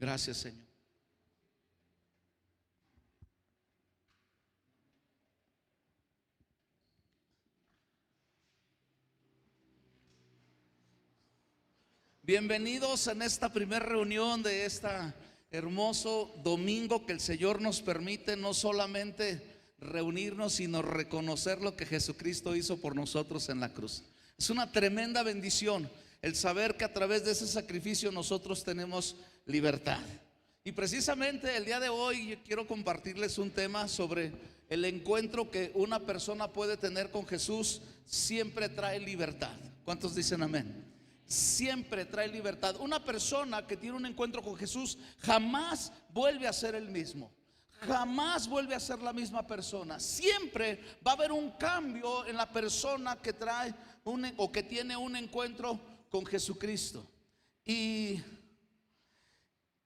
Gracias, Señor. Bienvenidos en esta primera reunión de este hermoso domingo que el Señor nos permite no solamente reunirnos, sino reconocer lo que Jesucristo hizo por nosotros en la cruz. Es una tremenda bendición el saber que a través de ese sacrificio nosotros tenemos libertad. Y precisamente el día de hoy yo quiero compartirles un tema sobre el encuentro que una persona puede tener con Jesús. Siempre trae libertad. ¿Cuántos dicen amén? Siempre trae libertad. Una persona que tiene un encuentro con Jesús jamás vuelve a ser el mismo. Jamás vuelve a ser la misma persona. Siempre va a haber un cambio en la persona que trae o que tiene un encuentro con Jesucristo. Y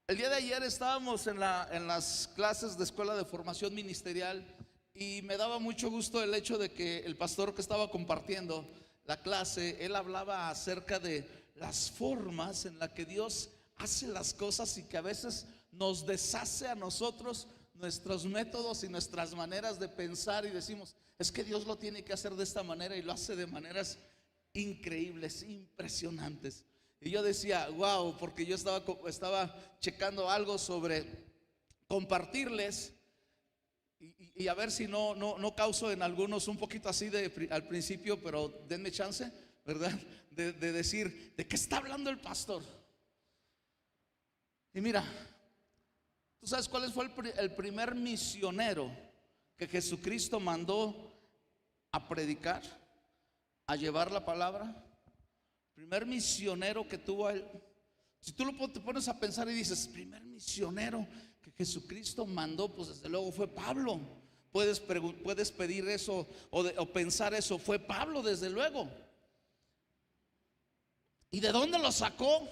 el día de ayer estábamos en las clases de escuela de formación ministerial y me daba mucho gusto el hecho de que el pastor que estaba compartiendo la clase, él hablaba acerca de las formas en las que Dios hace las cosas y que a veces nos deshace a nosotros nuestros métodos y nuestras maneras de pensar y decimos, es que Dios lo tiene que hacer de esta manera y lo hace de maneras increíbles, impresionantes. Y yo decía, wow, porque yo estaba checando algo sobre compartirles y a ver si no causo en algunos un poquito así al principio, pero denme chance, ¿verdad? De decir, ¿de qué está hablando el pastor? Y mira, ¿tú sabes cuál fue el primer misionero que Jesucristo mandó a predicar, a llevar la palabra? Primer misionero que tuvo él. Si tú te pones a pensar y dices, primer misionero que Jesucristo mandó, pues desde luego fue Pablo. Puedes pedir eso o pensar eso, fue Pablo desde luego. ¿Y de dónde lo sacó?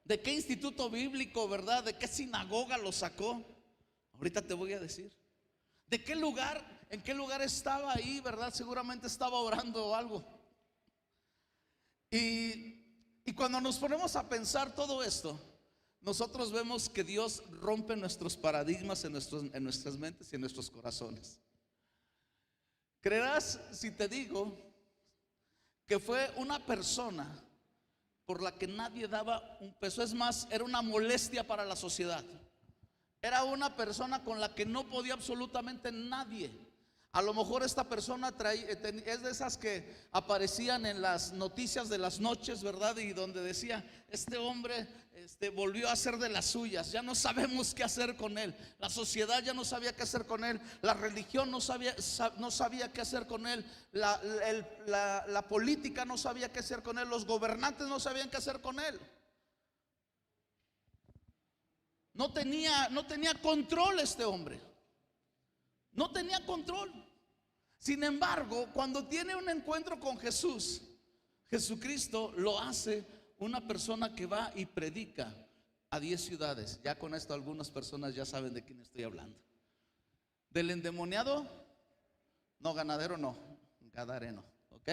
¿De qué instituto bíblico, verdad? ¿De qué sinagoga lo sacó? Ahorita te voy a decir. ¿De qué lugar? ¿En qué lugar estaba ahí, verdad? Seguramente estaba orando o algo. Y cuando nos ponemos a pensar todo esto, nosotros vemos que Dios rompe nuestros paradigmas en nuestras mentes y en nuestros corazones. ¿Creerás si te digo que fue una persona por la que nadie daba un peso? Es más, era una molestia para la sociedad. Era una persona con la que no podía absolutamente nadie. A lo mejor esta persona es de esas que aparecían en las noticias de las noches, ¿verdad? Y donde decía, este hombre volvió a hacer de las suyas. Ya no sabemos qué hacer con él. La sociedad ya no sabía qué hacer con él. La religión no sabía qué hacer con él. La política no sabía qué hacer con él. Los gobernantes no sabían qué hacer con él. No tenía control este hombre. No tenía control. Sin embargo, cuando tiene un encuentro con Jesús, Jesucristo lo hace una persona que va y predica a 10 ciudades. Ya con esto algunas personas ya saben de quién estoy hablando. Del endemoniado, no, ganadero no, gadareno, ¿ok?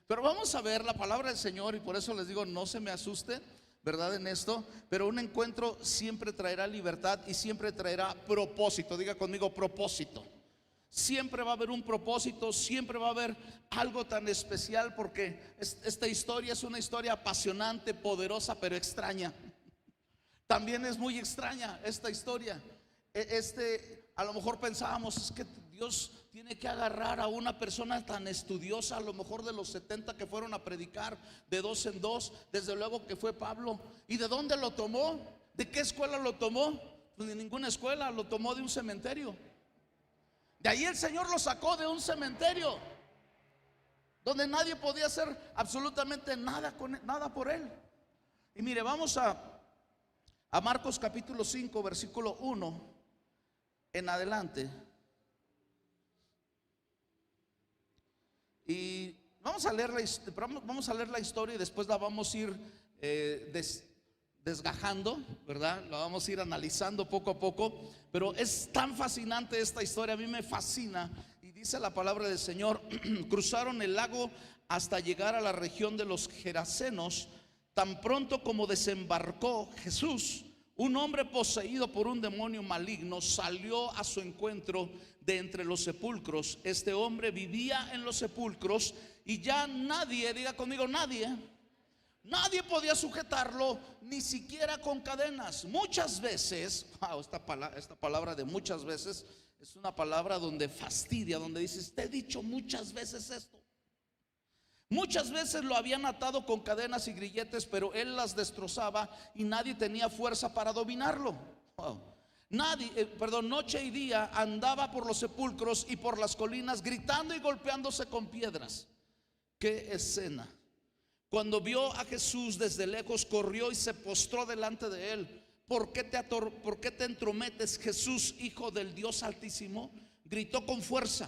Pero vamos a ver la palabra del Señor y por eso les digo, no se me asusten, ¿verdad? En esto, pero un encuentro siempre traerá libertad y siempre traerá propósito. Diga conmigo, propósito. Siempre va a haber un propósito, siempre va a haber algo tan especial, porque esta historia es una historia apasionante, poderosa, pero extraña. También es muy extraña esta historia. A lo mejor pensábamos, es que Dios tiene que agarrar a una persona tan estudiosa, a lo mejor de los 70 que fueron a predicar de 2 en 2, desde luego que fue Pablo. ¿Y de dónde lo tomó? ¿De qué escuela lo tomó? Pues de ninguna escuela, lo tomó de un cementerio. De ahí el Señor lo sacó de un cementerio donde nadie podía hacer absolutamente nada por él. Y mire, vamos a Marcos capítulo 5, versículo 1 en adelante. Y vamos a leer la historia y después la vamos a ir desgajando, ¿verdad? La vamos a ir analizando poco a poco. Pero es tan fascinante esta historia, a mí me fascina. Y dice la palabra del Señor: cruzaron el lago hasta llegar a la región de los Gerasenos. Tan pronto como desembarcó Jesús, un hombre poseído por un demonio maligno salió a su encuentro de entre los sepulcros. Este hombre vivía en los sepulcros y ya nadie, diga conmigo, nadie podía sujetarlo, ni siquiera con cadenas. Muchas veces, wow, esta palabra de muchas veces es una palabra donde fastidia, donde dices, te he dicho muchas veces esto. Muchas veces lo habían atado con cadenas y grilletes, pero él las destrozaba y nadie tenía fuerza para dominarlo. Wow. Noche y día andaba por los sepulcros y por las colinas gritando y golpeándose con piedras. Qué escena. Cuando vio a Jesús desde lejos, corrió y se postró delante de él. ¿Por qué te entrometes, Jesús, Hijo del Dios Altísimo? Gritó con fuerza,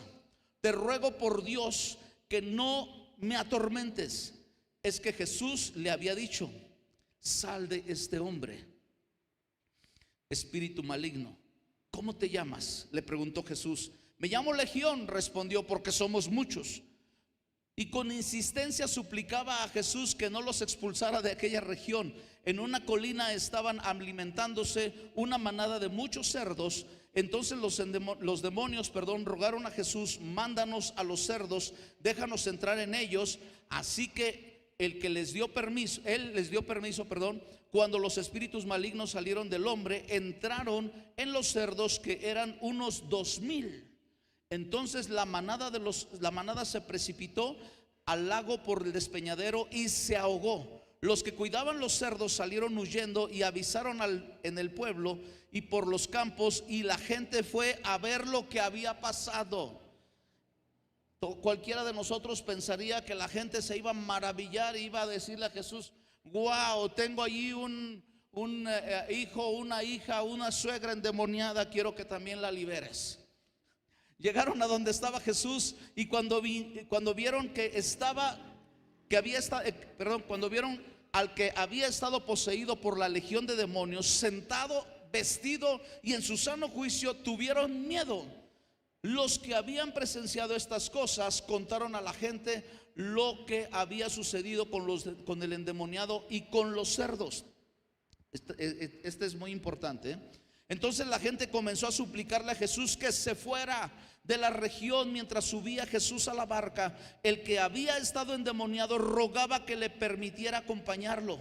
te ruego por Dios que no me atormentes. Es que Jesús le había dicho, sal de este hombre, espíritu maligno. ¿Cómo te llamas?, le preguntó Jesús. Me llamo Legión, respondió, porque somos muchos. Y con insistencia suplicaba a Jesús que no los expulsara de aquella región. En una colina estaban alimentándose una manada de muchos cerdos. Entonces los demonios, rogaron a Jesús, mándanos a los cerdos, déjanos entrar en ellos. Así que él les dio permiso, cuando los espíritus malignos salieron del hombre, entraron en los cerdos, que eran unos 2000. Entonces la manada se precipitó al lago por el despeñadero y se ahogó. Los que cuidaban los cerdos salieron huyendo y avisaron en el pueblo y por los campos, y la gente fue a ver lo que había pasado. Cualquiera de nosotros pensaría que la gente se iba a maravillar e iba a decirle a Jesús, wow, tengo allí un hijo, una hija, una suegra endemoniada, quiero que también la liberes. Llegaron a donde estaba Jesús y cuando vieron cuando vieron al que había estado poseído por la legión de demonios, sentado, vestido y en su sano juicio, tuvieron miedo. Los que habían presenciado estas cosas contaron a la gente lo que había sucedido con el endemoniado y con los cerdos. Este es muy importante, ¿eh? Entonces la gente comenzó a suplicarle a Jesús que se fuera de la región. Mientras subía Jesús a la barca, el que había estado endemoniado rogaba que le permitiera acompañarlo.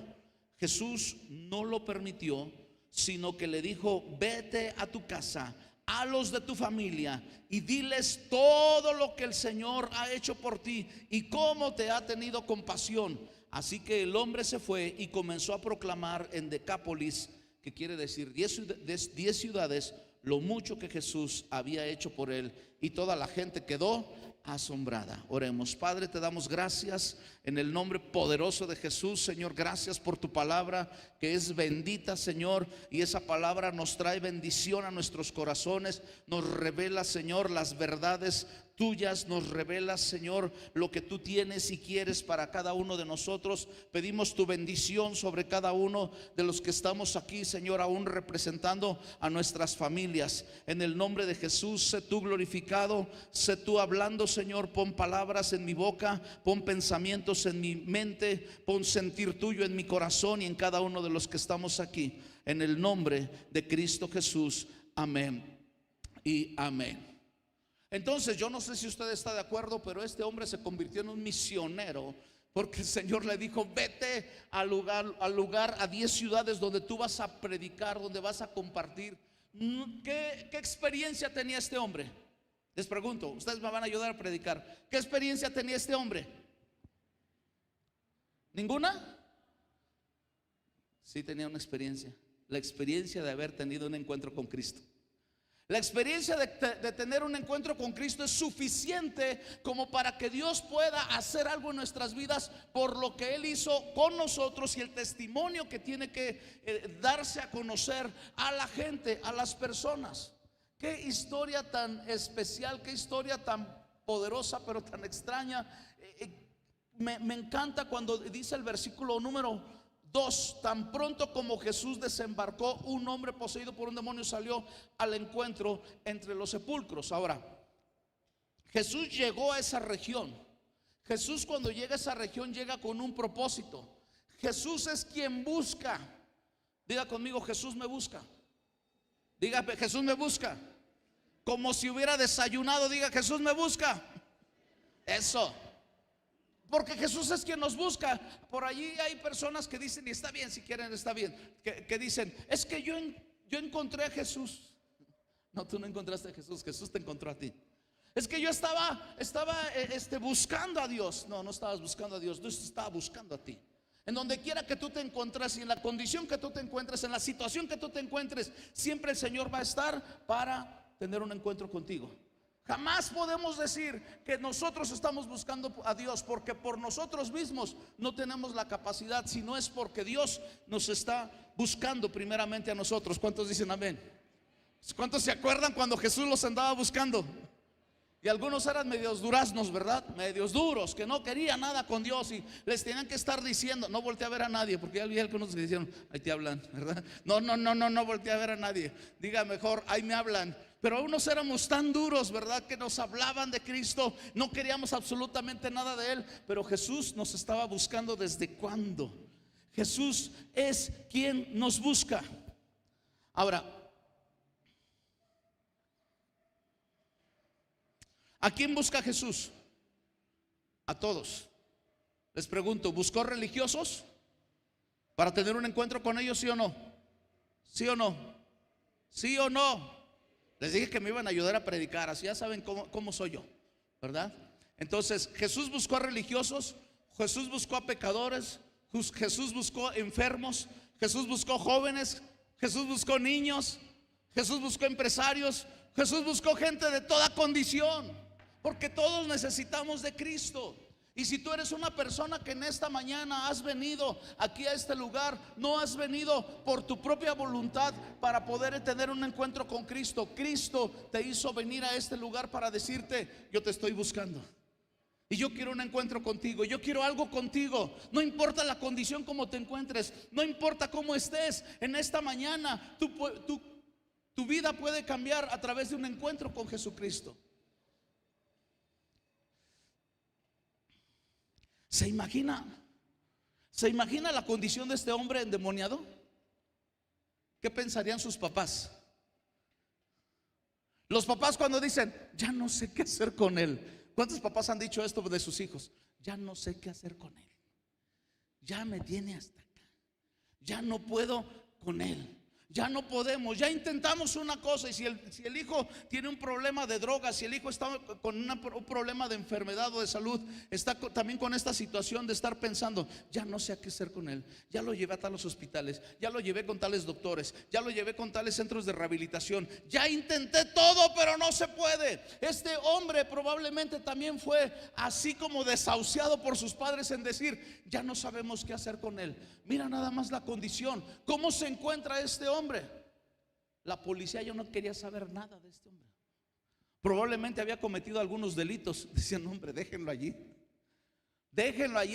Jesús no lo permitió, sino que le dijo, vete a tu casa, a los de tu familia, y diles todo lo que el Señor ha hecho por ti y cómo te ha tenido compasión. Así que el hombre se fue y comenzó a proclamar en Decápolis, que quiere decir 10 ciudades, lo mucho que Jesús había hecho por él, y toda la gente quedó asombrada. Oremos. Padre, te damos gracias en el nombre poderoso de Jesús, Señor. Gracias por tu palabra, que es bendita, Señor, y esa palabra nos trae bendición a nuestros corazones. Nos revela, Señor, las verdades tuyas, nos revelas, Señor, lo que tú tienes y quieres para cada uno de nosotros. Pedimos tu bendición sobre cada uno de los que estamos aquí, Señor, aún representando a nuestras familias. En el nombre de Jesús, sé tú glorificado, sé tú hablando, Señor. Pon palabras en mi boca, pon pensamientos en mi mente, pon sentir tuyo en mi corazón y en cada uno de los que estamos aquí. En el nombre de Cristo Jesús, amén y amén. Entonces, yo no sé si usted está de acuerdo, pero este hombre se convirtió en un misionero, porque el Señor le dijo, vete al lugar, a 10 ciudades donde tú vas a predicar, donde vas a compartir. ¿Qué experiencia tenía este hombre? Les pregunto, ustedes me van a ayudar a predicar. ¿Qué experiencia tenía este hombre? ¿Ninguna? Sí tenía una experiencia, la experiencia de haber tenido un encuentro con Cristo. La experiencia de tener un encuentro con Cristo es suficiente como para que Dios pueda hacer algo en nuestras vidas por lo que Él hizo con nosotros y el testimonio que tiene que darse a conocer a la gente, a las personas. Qué historia tan especial, qué historia tan poderosa, pero tan extraña. Me encanta cuando dice el versículo número 2, tan pronto como Jesús desembarcó, un hombre poseído por un demonio salió al encuentro entre los sepulcros. Ahora, Jesús llegó a esa región. Jesús, cuando llega a esa región, llega con un propósito. Jesús es quien busca Diga conmigo, Jesús me busca. Diga, Jesús me busca. Como si hubiera desayunado, diga, Jesús me busca. Eso. Porque Jesús es quien nos busca. Por allí hay personas que dicen, y está bien, si quieren está bien, que dicen, es que yo encontré a Jesús. No, tú no encontraste a Jesús, Jesús te encontró a ti. Es que yo estaba buscando a Dios. No, no estabas buscando a Dios, Dios estaba buscando a ti. En donde quiera que tú te encuentres y en la condición que tú te encuentres, en la situación que tú te encuentres, siempre el Señor va a estar para tener un encuentro contigo. Jamás podemos decir que nosotros estamos buscando a Dios, porque por nosotros mismos no tenemos la capacidad, sino es porque Dios nos está buscando primeramente a nosotros. ¿Cuántos dicen amén? ¿Cuántos se acuerdan cuando Jesús los andaba buscando? Y algunos eran medios duraznos, ¿verdad? Medios duros, que no querían nada con Dios y les tenían que estar diciendo, no volteé a ver a nadie, porque ya había algunos que dijeron, ahí te hablan, ¿verdad? No volteé a ver a nadie. Diga mejor, ahí me hablan. Pero unos éramos tan duros, ¿verdad? Que nos hablaban de Cristo, no queríamos absolutamente nada de Él. Pero Jesús nos estaba buscando ¿desde cuándo? Jesús es quien nos busca. Ahora, ¿a quién busca Jesús? A todos. Les pregunto, ¿buscó religiosos para tener un encuentro con ellos, sí o no? ¿Sí o no? ¿Sí o no? Les dije que me iban a ayudar a predicar, así ya saben cómo soy yo, ¿verdad? Entonces, Jesús buscó a religiosos, Jesús buscó a pecadores, Jesús buscó enfermos, Jesús buscó jóvenes, Jesús buscó niños, Jesús buscó empresarios, Jesús buscó gente de toda condición, porque todos necesitamos de Cristo. Y si tú eres una persona que en esta mañana has venido aquí a este lugar, no has venido por tu propia voluntad para poder tener un encuentro con Cristo. Cristo te hizo venir a este lugar para decirte, yo te estoy buscando. Y yo quiero un encuentro contigo, yo quiero algo contigo. No importa la condición como te encuentres, no importa cómo estés, en esta mañana tu vida puede cambiar a través de un encuentro con Jesucristo. ¿Se imagina la condición de este hombre endemoniado? ¿Qué pensarían sus papás? Los papás cuando dicen, ya no sé qué hacer con él. ¿Cuántos papás han dicho esto de sus hijos? Ya no sé qué hacer con él. Ya me tiene hasta acá. Ya no puedo con él. Ya no podemos, ya intentamos una cosa. Y si el hijo tiene un problema de drogas, si el hijo está con un problema de enfermedad o de salud, está también con esta situación de estar pensando, ya no sé a qué hacer con él. Ya lo llevé a tales hospitales, ya lo llevé con tales doctores, ya lo llevé con tales centros de rehabilitación, ya intenté todo, pero no se puede. Este hombre probablemente también fue así como desahuciado por sus padres en decir, ya no sabemos qué hacer con él. Mira nada más la condición, cómo se encuentra este hombre. La policía ya no quería saber nada de este hombre. Probablemente había cometido algunos delitos. Decían, hombre, déjenlo allí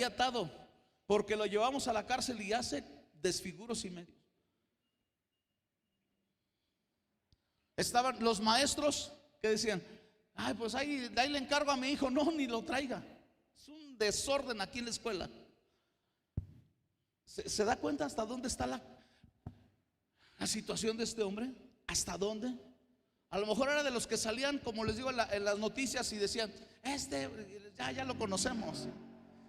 atado, porque lo llevamos a la cárcel y hace desfiguros y medios. Estaban los maestros que decían, ay, pues ahí le encargo a mi hijo. No, ni lo traiga. Es un desorden aquí en la escuela. ¿Se da cuenta hasta dónde está la situación de este hombre? ¿Hasta dónde? A lo mejor era de los que salían, como les digo, en las noticias y decían, ya lo conocemos,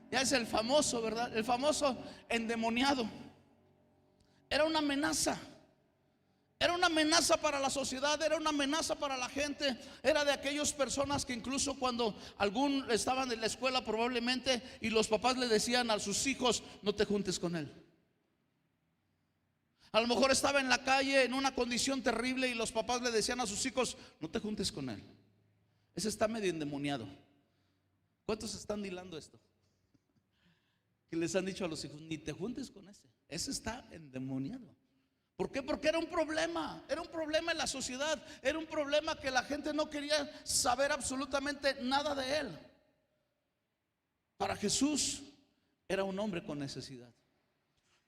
ya es el famoso, ¿verdad? El famoso endemoniado. Era una amenaza. Era una amenaza para la sociedad, era una amenaza para la gente. Era de aquellas personas que incluso cuando estaban en la escuela probablemente y los papás le decían a sus hijos, no te juntes con él. A lo mejor estaba en la calle en una condición terrible y los papás le decían a sus hijos, no te juntes con él. Ese está medio endemoniado. ¿Cuántos están hilando esto? Que les han dicho a los hijos, ni te juntes con ese. Ese está endemoniado. ¿Por qué? Porque era un problema en la sociedad, era un problema que la gente no quería saber absolutamente nada de él. Para Jesús era un hombre con necesidad.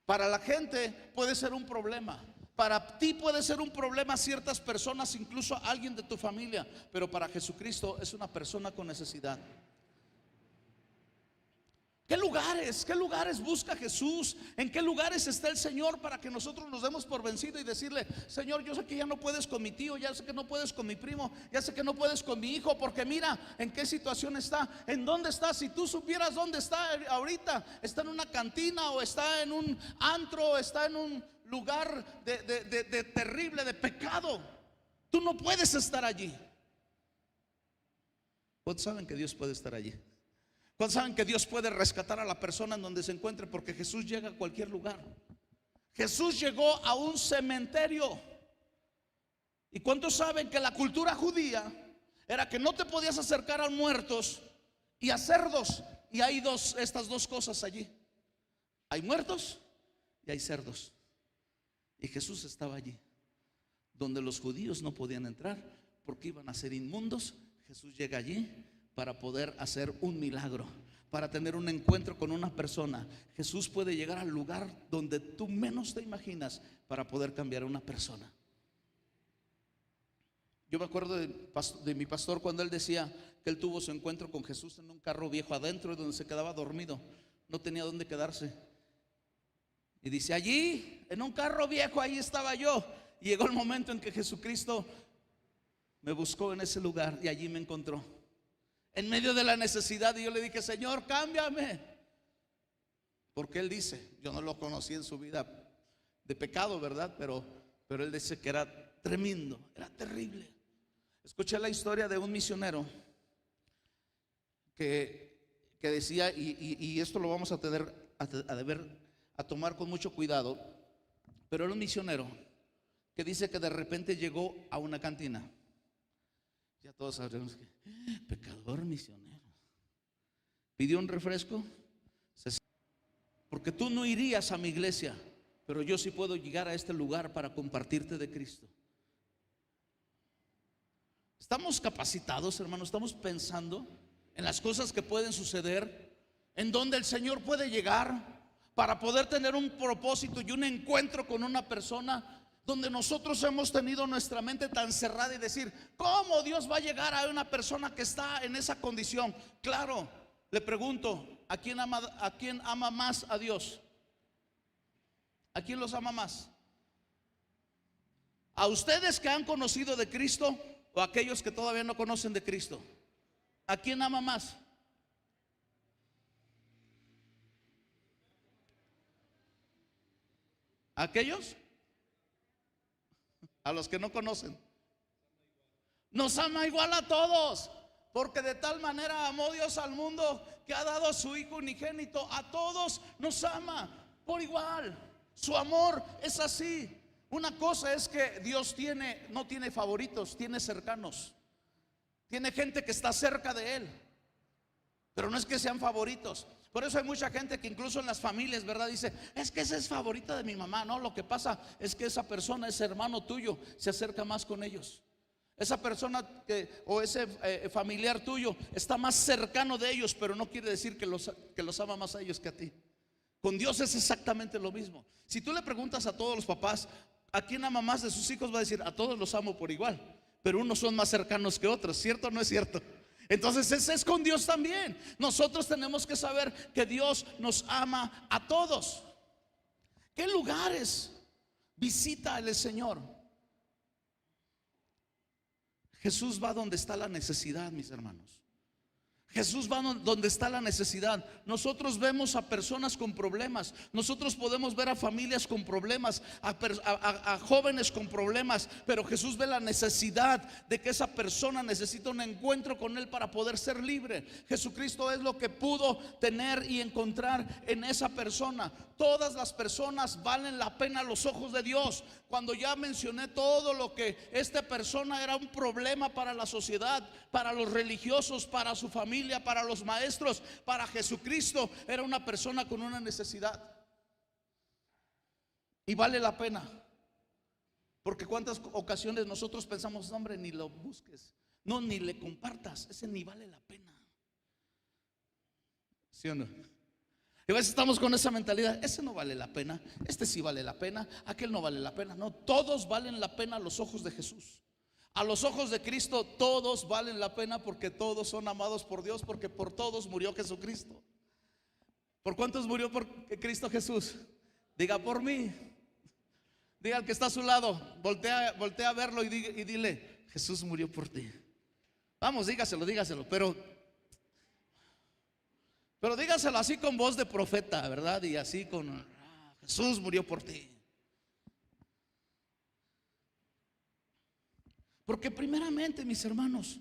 Para la gente puede ser un problema, para ti puede ser un problema ciertas personas, incluso alguien de tu familia, pero para Jesucristo es una persona con necesidad. Qué lugares busca Jesús? ¿En qué lugares está el Señor para que nosotros nos demos por vencido y decirle: Señor, yo sé que ya no puedes con mi tío, ya sé que no puedes con mi primo, ya sé que no puedes con mi hijo, porque mira en qué situación está, en dónde está? Si tú supieras dónde está ahorita, está en una cantina, o está en un antro, o está en un lugar de terrible, de pecado. Tú no puedes estar allí. ¿Cuántos saben que Dios puede estar allí? ¿Cuántos saben que Dios puede rescatar a la persona en donde se encuentre? Porque Jesús llega a cualquier lugar. Jesús llegó a un cementerio. ¿Y cuántos saben que la cultura judía era que no te podías acercar a muertos y a cerdos? Y hay estas dos cosas allí: hay muertos y hay cerdos. Y Jesús estaba allí, donde los judíos no podían entrar porque iban a ser inmundos. Jesús llega allí para poder hacer un milagro, para tener un encuentro con una persona. Jesús puede llegar al lugar donde tú menos te imaginas para poder cambiar a una persona. Yo me acuerdo de mi pastor cuando él decía que él tuvo su encuentro con Jesús en un carro viejo adentro, donde se quedaba dormido, no tenía dónde quedarse. Y dice: allí, en un carro viejo, ahí estaba yo. Y llegó el momento en que Jesucristo me buscó en ese lugar y allí me encontró, en medio de la necesidad. Y yo le dije: Señor, cámbiame. Porque él dice, yo no lo conocí en su vida de pecado, ¿verdad? Pero él dice que era tremendo, era terrible. Escuché la historia de un misionero que decía, y esto lo vamos a tener a tomar con mucho cuidado, pero era un misionero que dice que de repente llegó a una cantina. Ya todos sabemos que pecador misionero. Pidió un refresco. Porque tú no irías a mi iglesia, pero yo sí puedo llegar a este lugar para compartirte de Cristo. Estamos capacitados, hermanos, estamos pensando en las cosas que pueden suceder, en donde el Señor puede llegar para poder tener un propósito y un encuentro con una persona, donde nosotros hemos tenido nuestra mente tan cerrada y decir: ¿cómo Dios va a llegar a una persona que está en esa condición? Claro, le pregunto, ¿a quién ama más a Dios? ¿A quién los ama más? ¿A ustedes que han conocido de Cristo o a aquellos que todavía no conocen de Cristo? ¿A quién ama más? ¿A aquellos? A los que no conocen. Nos ama igual a todos, porque de tal manera amó Dios al mundo que ha dado a su Hijo unigénito. A todos nos ama por igual. Su amor es así. Una cosa es que Dios no tiene favoritos, tiene cercanos. Tiene gente que está cerca de Él, pero no es que sean favoritos. Por eso hay mucha gente que incluso en las familias, ¿verdad?, dice: es que ese es favorita de mi mamá. No, lo que pasa es que esa persona, ese hermano tuyo, se acerca más con ellos. Esa persona o ese familiar tuyo está más cercano de ellos, pero no quiere decir que los ama más a ellos que a ti. Con Dios es exactamente lo mismo. Si tú le preguntas a todos los papás a quién ama más de sus hijos, va a decir: a todos los amo por igual, pero unos son más cercanos que otros. ¿Cierto o no es cierto? Entonces ese es con Dios también. Nosotros tenemos que saber que Dios nos ama a todos. ¿Qué lugares visita el Señor? Jesús va donde está la necesidad, mis hermanos. Jesús va donde está la necesidad. Nosotros vemos a personas con problemas. Nosotros podemos ver a familias con problemas, a jóvenes con problemas. Pero Jesús ve la necesidad de que esa persona necesita un encuentro con Él para poder ser libre. Jesucristo es lo que pudo tener y encontrar en esa persona. Todas las personas valen la pena a los ojos de Dios. Cuando ya mencioné todo lo que esta persona era un problema para la sociedad, para los religiosos, para su familia, para los maestros, para Jesucristo, era una persona con una necesidad. Y vale la pena, porque cuántas ocasiones nosotros pensamos: no, hombre, ni lo busques, no, ni le compartas, ese ni vale la pena. ¿Sí o no? Y a veces estamos con esa mentalidad: ese no vale la pena, este sí vale la pena, aquel no vale la pena. No, todos valen la pena a los ojos de Jesús. A los ojos de Cristo todos valen la pena, porque todos son amados por Dios, porque por todos murió Jesucristo. ¿Por cuántos murió por Cristo Jesús? Diga por mí. Diga al que está a su lado, voltea a verlo y dile: Jesús murió por ti. Vamos, dígaselo, pero dígaselo así con voz de profeta, ¿verdad? Y así con: Jesús murió por ti. Porque primeramente, mis hermanos,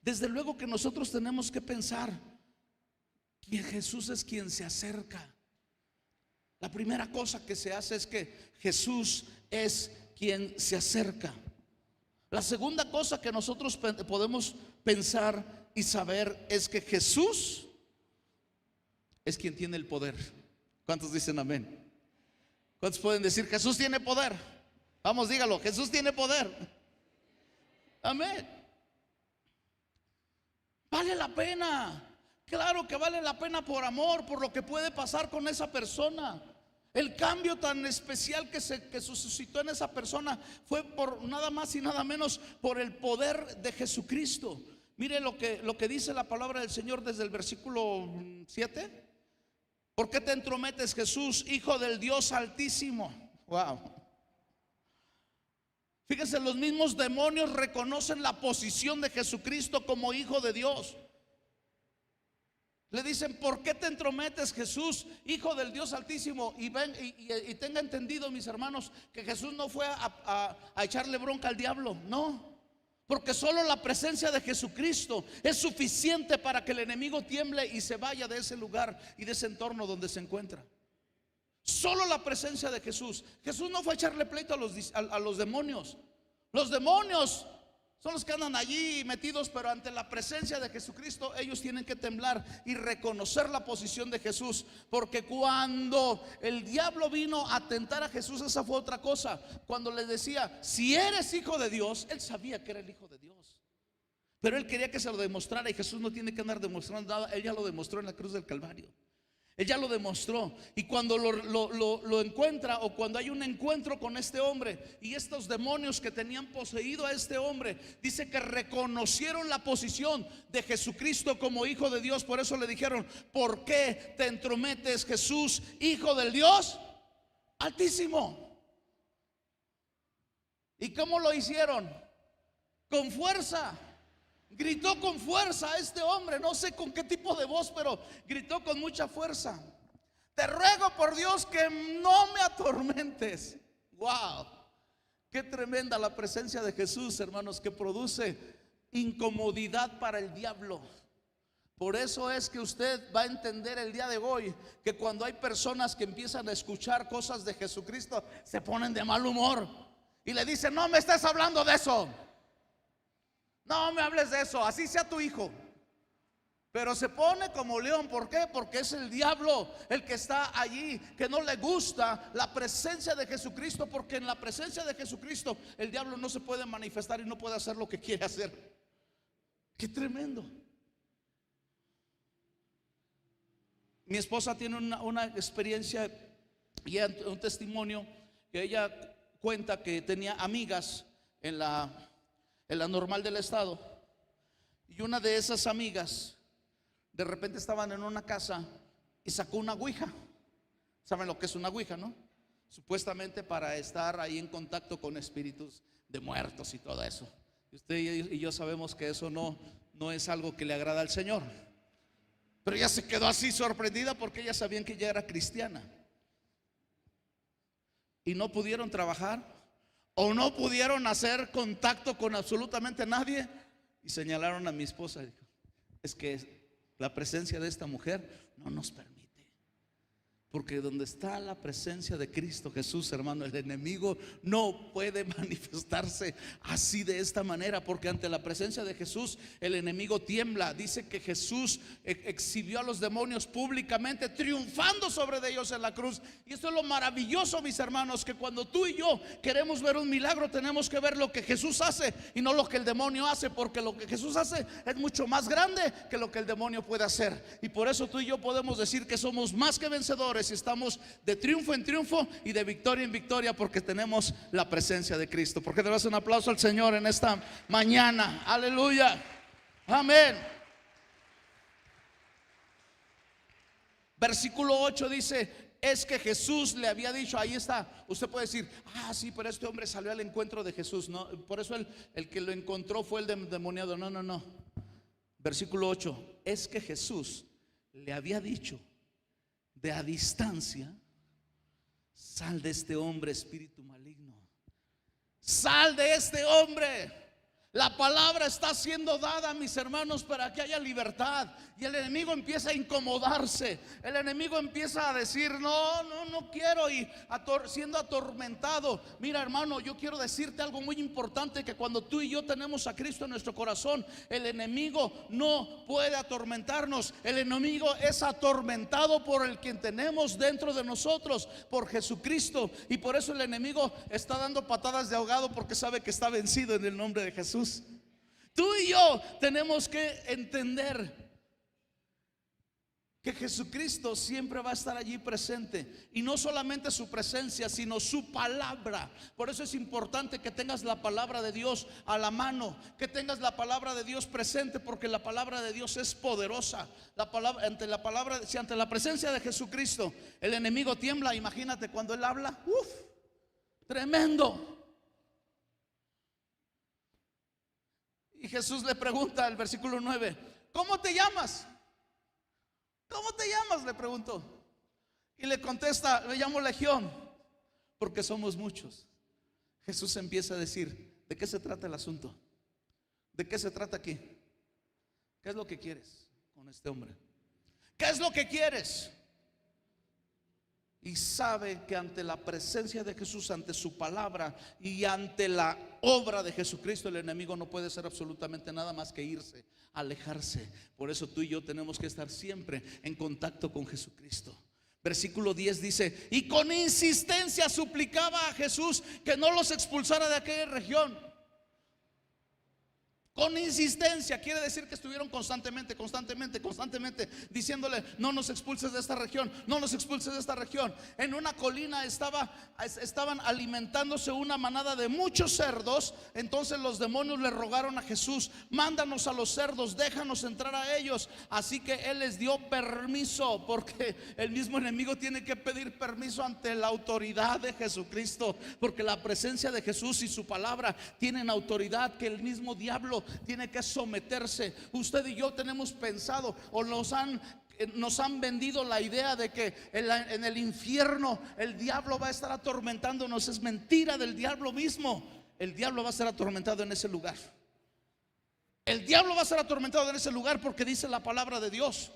desde luego que nosotros tenemos que pensar que Jesús es quien se acerca. La primera cosa que se hace es que Jesús es quien se acerca. La segunda cosa que nosotros podemos pensar y saber es que Jesús es quien tiene el poder. ¿Cuántos dicen amén? ¿Cuántos pueden decir: Jesús tiene poder? Vamos, dígalo: Jesús tiene poder. Amén. Vale la pena. Claro que vale la pena por amor, por lo que puede pasar con esa persona. El cambio tan especial que suscitó en esa persona fue por nada más y nada menos por el poder de Jesucristo. Mire lo que dice la palabra del Señor desde el versículo 7. ¿Por qué te entrometes, Jesús, Hijo del Dios Altísimo? Wow. Fíjense, los mismos demonios reconocen la posición de Jesucristo como Hijo de Dios. Le dicen: ¿por qué te entrometes, Jesús, Hijo del Dios Altísimo? Y tenga entendido, mis hermanos, que Jesús no fue a echarle bronca al diablo. No, porque solo la presencia de Jesucristo es suficiente para que el enemigo tiemble y se vaya de ese lugar y de ese entorno donde se encuentra. Solo la presencia de Jesús. Jesús no fue a echarle pleito a los demonios. Los demonios son los que andan allí metidos, pero ante la presencia de Jesucristo ellos tienen que temblar y reconocer la posición de Jesús. Porque cuando el diablo vino a tentar a Jesús, esa fue otra cosa. Cuando le decía: si eres hijo de Dios, él sabía que era el hijo de Dios, pero él quería que se lo demostrara. Y Jesús no tiene que andar demostrando nada. Él ya lo demostró en la cruz del Calvario. Él ya lo demostró. Y cuando lo encuentra, o cuando hay un encuentro con este hombre y estos demonios que tenían poseído a este hombre, dice que reconocieron la posición de Jesucristo como Hijo de Dios. Por eso le dijeron: ¿por qué te entrometes, Jesús, Hijo del Dios Altísimo? ¿Y cómo lo hicieron? Con fuerza. Gritó con fuerza a este hombre, no sé con qué tipo de voz, pero gritó con mucha fuerza: te ruego por Dios que no me atormentes. Wow, qué tremenda la presencia de Jesús, hermanos, que produce incomodidad para el diablo. Por eso es que usted va a entender el día de hoy que cuando hay personas que empiezan a escuchar cosas de Jesucristo, se ponen de mal humor y le dicen: no me estés hablando de eso, no me hables de eso, así sea tu hijo. Pero se pone como león. ¿Por qué? Porque es el diablo el que está allí, que no le gusta la presencia de Jesucristo. Porque en la presencia de Jesucristo el diablo no se puede manifestar y no puede hacer lo que quiere hacer. Qué tremendo. Mi esposa tiene una experiencia y un testimonio que ella cuenta, que tenía amigas en la normal del estado, y una de esas amigas de repente estaban en una casa y sacó una ouija. ¿Saben lo que es una ouija, no? Supuestamente para estar ahí en contacto con espíritus de muertos y todo eso. Y usted y yo sabemos que eso no es algo que le agrada al Señor. Pero ella se quedó así sorprendida porque ellas sabían que ella era cristiana. Y no pudieron trabajar, o no pudieron hacer contacto con absolutamente nadie, y señalaron a mi esposa. Dijo: es que la presencia de esta mujer no nos permite. Porque donde está la presencia de Cristo Jesús, hermano, el enemigo no puede manifestarse así, de esta manera. Porque ante la presencia de Jesús el enemigo tiembla. Dice que Jesús exhibió a los demonios públicamente, triunfando sobre ellos en la cruz. Y esto es lo maravilloso, mis hermanos, que cuando tú y yo queremos ver un milagro, tenemos que ver lo que Jesús hace y no lo que el demonio hace. Porque lo que Jesús hace es mucho más grande que lo que el demonio puede hacer. Y por eso tú y yo podemos decir que somos más que vencedores, y estamos de triunfo en triunfo y de victoria en victoria, porque tenemos la presencia de Cristo. ¿Por qué te das un aplauso al Señor en esta mañana? Aleluya, amén. Versículo 8 dice, es que Jesús le había dicho, ahí está, usted puede decir, ah, sí, pero este hombre salió al encuentro de Jesús, no, por eso el que lo encontró fue el endemoniado. No, no, no. Versículo 8, es que Jesús le había dicho de a distancia, sal de este hombre, espíritu maligno, sal de este hombre. La palabra está siendo dada, mis hermanos, para que haya libertad. Y el enemigo empieza a incomodarse. El enemigo empieza a decir, no, no, no quiero. Y siendo atormentado. Mira, hermano, yo quiero decirte algo muy importante, que cuando tú y yo tenemos a Cristo en nuestro corazón, el enemigo no puede atormentarnos. El enemigo es atormentado por el que tenemos dentro de nosotros, por Jesucristo. Y por eso el enemigo está dando patadas de ahogado, porque sabe que está vencido en el nombre de Jesús. Tú y yo tenemos que entender que Jesucristo siempre va a estar allí presente. Y no solamente su presencia, sino su palabra. Por eso es importante que tengas la palabra de Dios a la mano, que tengas la palabra de Dios presente, porque la palabra de Dios es poderosa. Si ante la presencia de Jesucristo el enemigo tiembla, imagínate cuando Él habla, tremendo. Y Jesús le pregunta, el versículo 9, ¿cómo te llamas? ¿Cómo te llamas?, le preguntó. Y le contesta, me llamo Legión, porque somos muchos. Jesús empieza a decir, ¿de qué se trata el asunto? ¿De qué se trata aquí? ¿Qué es lo que quieres con este hombre? ¿Qué es lo que quieres? Y sabe que ante la presencia de Jesús, ante su palabra y ante la obra de Jesucristo, el enemigo no puede hacer absolutamente nada más que irse, alejarse. Por eso tú y yo tenemos que estar siempre en contacto con Jesucristo. Versículo 10 dice, y con insistencia suplicaba a Jesús que no los expulsara de aquella región. Con insistencia quiere decir que estuvieron constantemente diciéndole, no nos expulses de esta región, no nos expulses de esta región. En una colina estaban alimentándose una manada de muchos cerdos. Entonces los demonios le rogaron a Jesús, mándanos a los cerdos, déjanos entrar a ellos. Así que Él les dio permiso, porque el mismo enemigo tiene que pedir permiso ante la autoridad de Jesucristo, porque la presencia de Jesús y su palabra tienen autoridad que el mismo diablo tiene que someterse. Usted y yo tenemos pensado, o nos han vendido la idea de que en el infierno el diablo va a estar atormentándonos. Es mentira del diablo mismo. El diablo va a ser atormentado en ese lugar. El diablo va a ser atormentado en ese lugar, porque dice la palabra de Dios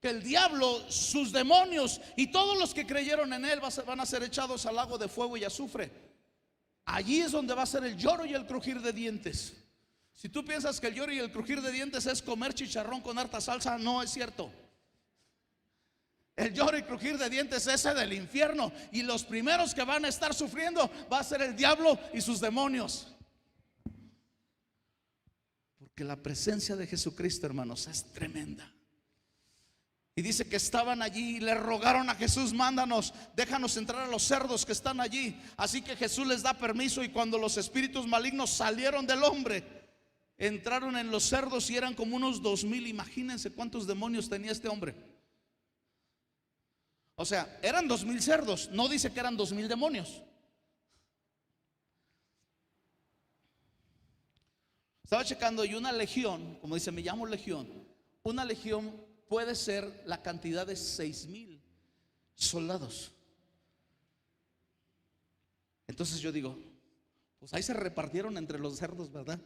que el diablo, sus demonios y todos los que creyeron en él van a ser echados al lago de fuego y azufre. Allí es donde va a ser el lloro y el crujir de dientes. Si tú piensas que el lloro y el crujir de dientes es comer chicharrón con harta salsa, no es cierto. El lloro y crujir de dientes es ese del infierno, y los primeros que van a estar sufriendo va a ser el diablo y sus demonios. Porque la presencia de Jesucristo, hermanos, es tremenda. Y dice que estaban allí y le rogaron a Jesús, mándanos, déjanos entrar a los cerdos que están allí. Así que Jesús les da permiso, y cuando los espíritus malignos salieron del hombre, entraron en los cerdos y eran como unos 2,000. Imagínense cuántos demonios tenía este hombre. O sea, eran 2,000 cerdos, no dice que eran 2,000 demonios. Estaba checando, y una legión, como dice, me llamo legión. Una legión puede ser la cantidad de 6,000 soldados. Entonces yo digo, pues ahí se repartieron entre los cerdos, ¿verdad?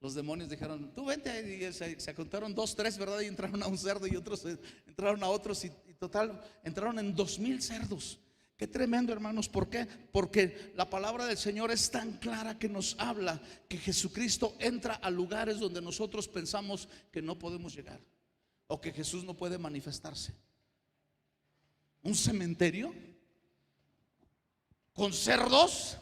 Los demonios dijeron, tú vente, y se contaron 2, 3, ¿verdad? Y entraron a un cerdo, y otros entraron a otros, y total entraron en 2,000 cerdos. Qué tremendo, hermanos. ¿Por qué? Porque la palabra del Señor es tan clara que nos habla que Jesucristo entra a lugares donde nosotros pensamos que no podemos llegar, o que Jesús no puede manifestarse. Un cementerio con cerdos.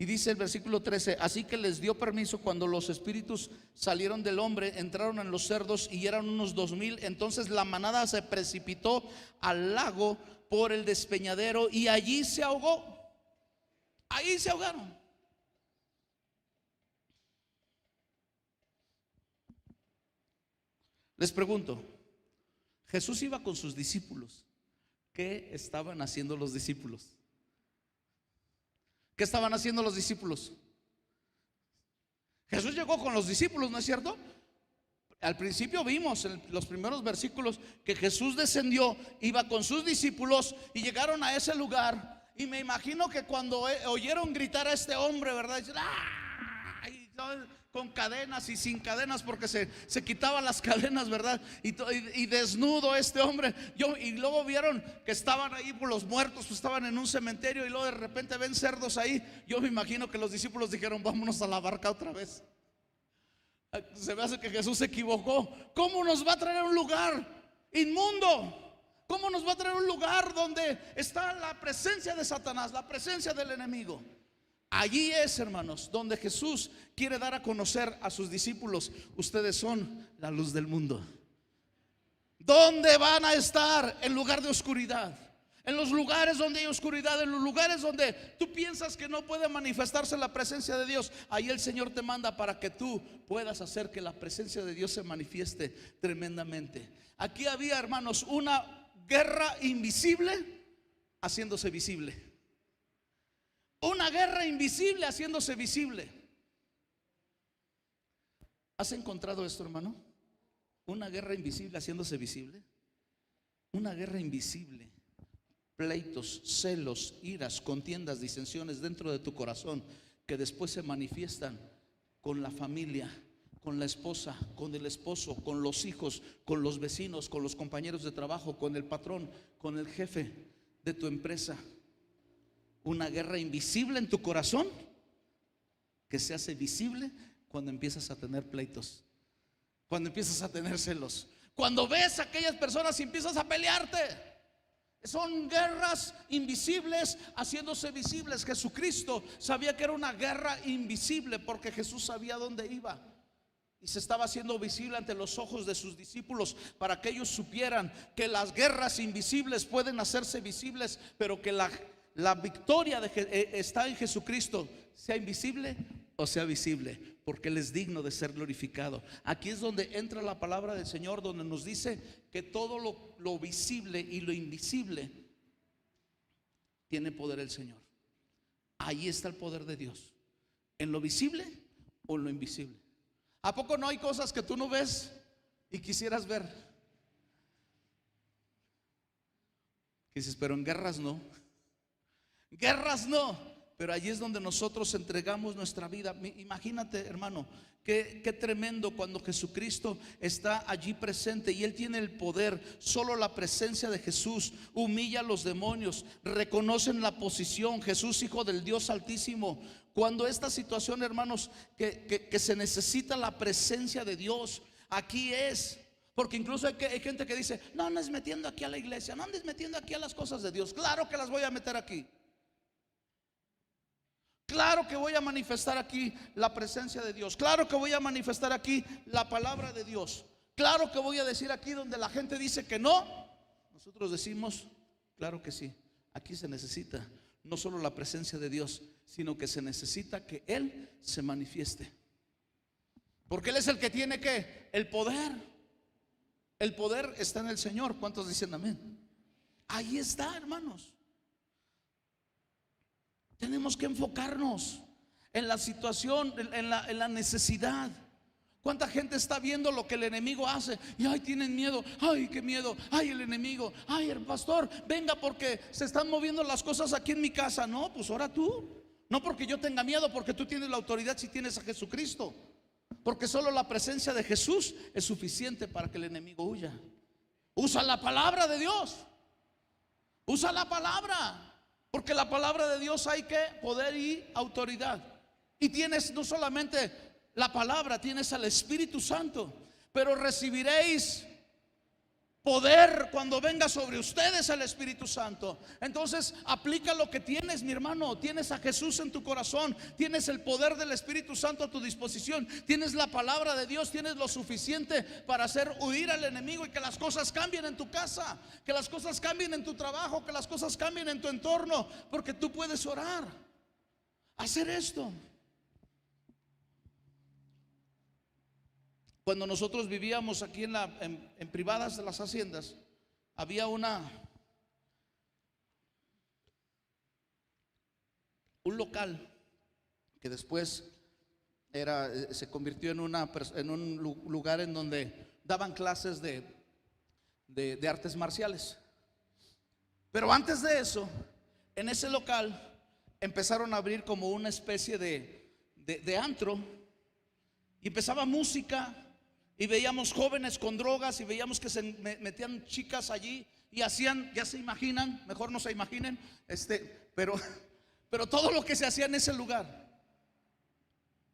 Y dice el versículo 13, así que les dio permiso. Cuando los espíritus salieron del hombre, entraron en los cerdos, y eran unos 2,000. Entonces la manada se precipitó al lago por el despeñadero, y allí se ahogó. Ahí se ahogaron. Les pregunto, Jesús iba con sus discípulos. ¿Qué estaban haciendo los discípulos? ¿Qué estaban haciendo los discípulos? Jesús llegó con los discípulos, ¿no es cierto? Al principio vimos en los primeros versículos que Jesús descendió, iba con sus discípulos y llegaron a ese lugar. Y me imagino que cuando oyeron gritar a este hombre, ¿verdad? Dicen, ¡ah! Con cadenas y sin cadenas, porque se quitaban las cadenas, ¿verdad? Y desnudo este hombre. Y luego vieron que estaban ahí por los muertos, pues estaban en un cementerio, y luego de repente ven cerdos ahí. Yo me imagino que los discípulos dijeron, vámonos a la barca otra vez. Se me hace que Jesús se equivocó. ¿Cómo nos va a traer a un lugar inmundo? ¿Cómo nos va a traer a un lugar donde está la presencia de Satanás, la presencia del enemigo? Allí es, hermanos, donde Jesús quiere dar a conocer a sus discípulos: ustedes son la luz del mundo. ¿Dónde van a estar? En lugar de oscuridad. En los lugares donde hay oscuridad, en los lugares donde tú piensas que no puede manifestarse la presencia de Dios, ahí el Señor te manda para que tú puedas hacer que la presencia de Dios se manifieste tremendamente. Aquí había, hermanos, una guerra invisible haciéndose visible. Una guerra invisible haciéndose visible. ¿Has encontrado esto, hermano? Una guerra invisible haciéndose visible. Una guerra invisible. Pleitos, celos, iras, contiendas, disensiones dentro de tu corazón, que después se manifiestan con la familia, con la esposa, con el esposo, con los hijos, con los vecinos, con los compañeros de trabajo, con el patrón, con el jefe de tu empresa. Una guerra invisible en tu corazón que se hace visible cuando empiezas a tener pleitos, cuando empiezas a tener celos, cuando ves a aquellas personas y empiezas a pelearte. Son guerras invisibles haciéndose visibles. Jesucristo sabía que era una guerra invisible porque Jesús sabía dónde iba y se estaba haciendo visible ante los ojos de sus discípulos, para que ellos supieran que las guerras invisibles pueden hacerse visibles, pero que la victoria está en Jesucristo, sea invisible o sea visible, porque Él es digno de ser glorificado. Aquí es donde entra la palabra del Señor, donde nos dice que todo lo visible y lo invisible tiene poder el Señor. Ahí está el poder de Dios, en lo visible o en lo invisible. ¿A poco no hay cosas que tú no ves y quisieras ver? Que dices, pero en guerras no. Guerras no, pero allí es donde nosotros entregamos nuestra vida. Imagínate, hermano, qué tremendo cuando Jesucristo está allí presente y Él tiene el poder. Solo la presencia de Jesús humilla a los demonios, reconocen la posición: Jesús, Hijo del Dios Altísimo. Cuando esta situación, hermanos, que se necesita la presencia de Dios, aquí es. Porque incluso hay gente que dice, no andes metiendo aquí a la iglesia, no andes metiendo aquí a las cosas de Dios. Claro que las voy a meter aquí. Claro que voy a manifestar aquí la presencia de Dios. Claro que voy a manifestar aquí la palabra de Dios. Claro que voy a decir aquí donde la gente dice que no, nosotros decimos, claro que sí. Aquí se necesita no solo la presencia de Dios, sino que se necesita que Él se manifieste. Porque Él es el que tiene el poder. El poder está en el Señor. ¿Cuántos dicen amén? Ahí está, hermanos. Tenemos que enfocarnos en la situación, en la necesidad. ¿Cuánta gente está viendo lo que el enemigo hace? Y ay, tienen miedo, ay, qué miedo, ay, el enemigo, ay, el pastor, venga porque se están moviendo las cosas aquí en mi casa. No, pues ora tú. No porque yo tenga miedo, porque tú tienes la autoridad si tienes a Jesucristo. Porque solo la presencia de Jesús es suficiente para que el enemigo huya. Usa la palabra de Dios. Usa la palabra. Porque la palabra de Dios hay que poder y autoridad. Y tienes no solamente la palabra, tienes al Espíritu Santo. Pero recibiréis poder cuando venga sobre ustedes el Espíritu Santo. Entonces aplica lo que tienes, mi hermano. Tienes a Jesús en tu corazón, tienes el poder del Espíritu Santo a tu disposición, tienes la palabra de Dios, tienes lo suficiente para hacer huir al enemigo y que las cosas cambien en tu casa, que las cosas cambien en tu trabajo, que las cosas cambien en tu entorno. Porque tú puedes orar, hacer esto. Cuando nosotros vivíamos aquí en privadas de las haciendas, había un local que después se convirtió en un lugar en donde daban clases de artes marciales. Pero antes de eso, en ese local empezaron a abrir como una especie de antro, y empezaba música, y veíamos jóvenes con drogas, y veíamos que se metían chicas allí y hacían, ya se imaginan, mejor no se imaginen, pero todo lo que se hacía en ese lugar.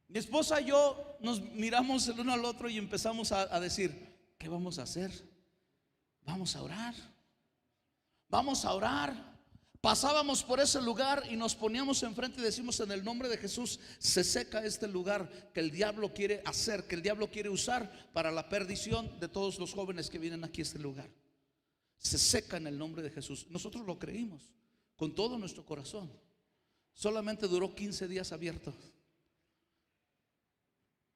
Mi esposa y yo nos miramos el uno al otro y empezamos a decir: ¿qué vamos a hacer? Vamos a orar. Vamos a orar. Pasábamos por ese lugar y nos poníamos enfrente y decimos: en el nombre de Jesús se seca este lugar que el diablo quiere hacer, que el diablo quiere usar para la perdición de todos los jóvenes que vienen aquí a este lugar. Se seca en el nombre de Jesús. Nosotros lo creímos con todo nuestro corazón. Solamente duró 15 días abierto.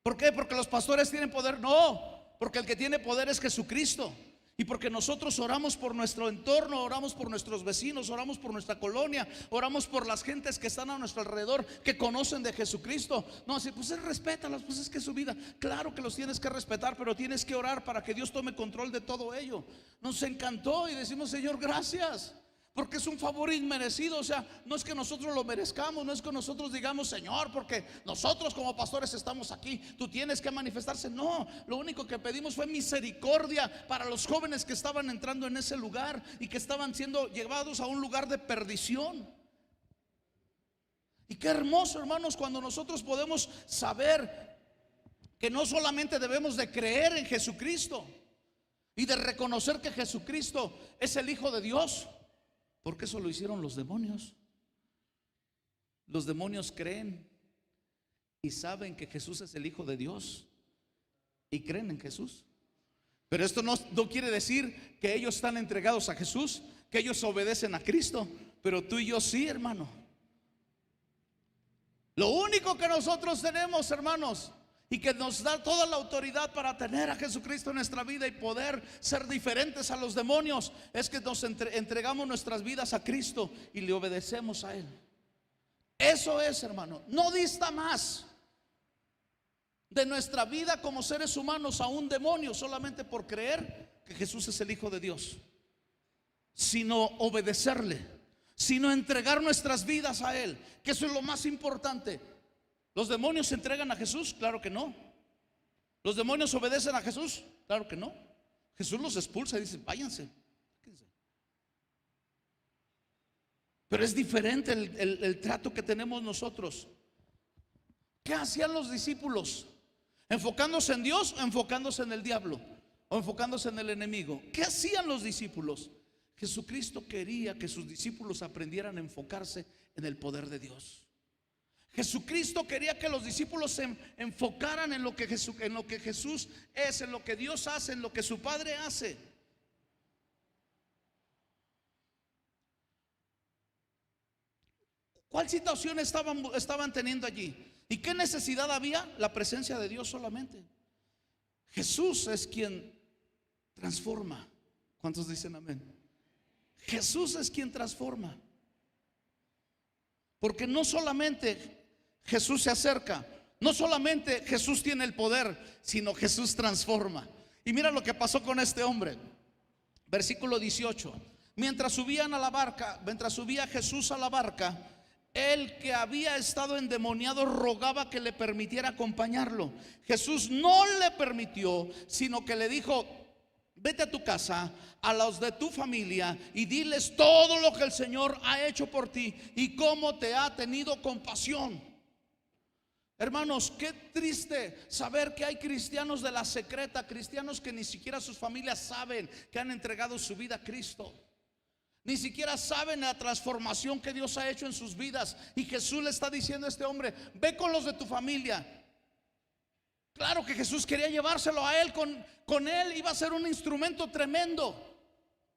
¿Por qué? ¿Porque los pastores tienen poder? No, porque el que tiene poder es Jesucristo. Y porque nosotros oramos por nuestro entorno, oramos por nuestros vecinos, oramos por nuestra colonia, oramos por las gentes que están a nuestro alrededor, que conocen de Jesucristo. No, así pues respétalos, pues es que es su vida. Claro que los tienes que respetar, pero tienes que orar para que Dios tome control de todo ello. Nos encantó y decimos: Señor, gracias, porque es un favor inmerecido. O sea, no es que nosotros lo merezcamos, no es que nosotros digamos: Señor, porque nosotros como pastores estamos aquí, tú tienes que manifestarse. No, lo único que pedimos fue misericordia para los jóvenes que estaban entrando en ese lugar y que estaban siendo llevados a un lugar de perdición. Y qué hermoso, hermanos, cuando nosotros podemos saber que no solamente debemos de creer en Jesucristo y de reconocer que Jesucristo es el Hijo de Dios, porque eso lo hicieron los demonios. Los demonios creen y saben que Jesús es el Hijo de Dios y creen en Jesús. Pero esto no quiere decir que ellos están entregados a Jesús, que ellos obedecen a Cristo. Pero tú y yo sí, hermano. Lo único que nosotros tenemos, hermanos, y que nos da toda la autoridad para tener a Jesucristo en nuestra vida y poder ser diferentes a los demonios, es que nos entregamos nuestras vidas a Cristo y le obedecemos a Él. Eso es, hermano. No dista más de nuestra vida como seres humanos a un demonio solamente por creer que Jesús es el Hijo de Dios, sino obedecerle, sino entregar nuestras vidas a Él, que eso es lo más importante. ¿Los demonios se entregan a Jesús? Claro que no. ¿Los demonios obedecen a Jesús? Claro que no. Jesús los expulsa y dice: váyanse. Pero es diferente el trato que tenemos nosotros. ¿Qué hacían los discípulos? ¿Enfocándose en Dios o enfocándose en el diablo? ¿O enfocándose en el enemigo? ¿Qué hacían los discípulos? Jesucristo quería que sus discípulos aprendieran a enfocarse en el poder de Dios. Jesucristo quería que los discípulos se enfocaran en lo que Jesús es, en lo que Dios hace, en lo que su Padre hace. ¿Cuál situación estaban teniendo allí? ¿Y qué necesidad había? La presencia de Dios solamente. Jesús es quien transforma. ¿Cuántos dicen amén? Jesús es quien transforma. Porque no solamente Jesús se acerca, no solamente Jesús tiene el poder, sino Jesús transforma. Y mira lo que pasó con este hombre. Versículo 18. Mientras subía Jesús a la barca, el que había estado endemoniado rogaba que le permitiera acompañarlo. Jesús no le permitió, sino que le dijo: vete a tu casa, a los de tu familia, y diles todo lo que el Señor ha hecho por ti y cómo te ha tenido compasión. Hermanos, qué triste saber que hay cristianos de la secreta, cristianos que ni siquiera sus familias saben que han entregado su vida a Cristo. Ni siquiera saben la transformación que Dios ha hecho en sus vidas. Y Jesús le está diciendo a este hombre: ve con los de tu familia. Claro que Jesús quería llevárselo a él, con él iba a ser un instrumento tremendo,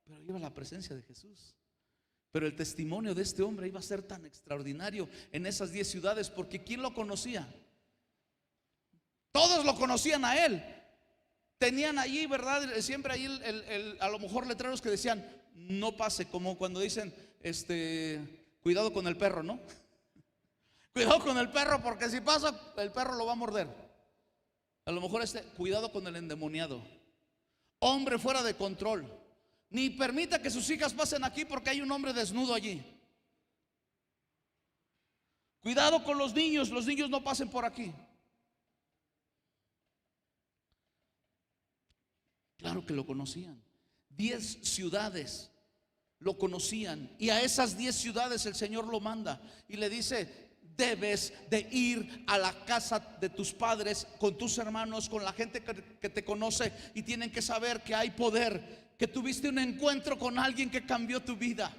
pero iba a la presencia de Jesús. Pero el testimonio de este hombre iba a ser tan extraordinario en esas 10 ciudades, porque ¿quién lo conocía? Todos lo conocían a él, tenían allí, ¿verdad? Siempre ahí a lo mejor letreros que decían no pase, como cuando dicen cuidado con el perro, ¿no? Cuidado con el perro, porque si pasa el perro lo va a morder. A lo mejor cuidado con el endemoniado, hombre fuera de control, ni permita que sus hijas pasen aquí porque hay un hombre desnudo allí. Cuidado con los niños no pasen por aquí. Claro que lo conocían. 10 ciudades lo conocían, y a esas 10 ciudades el Señor lo manda y le dice: debes de ir a la casa de tus padres, con tus hermanos, con la gente que te conoce, y tienen que saber que hay poder, que tuviste un encuentro con alguien que cambió tu vida.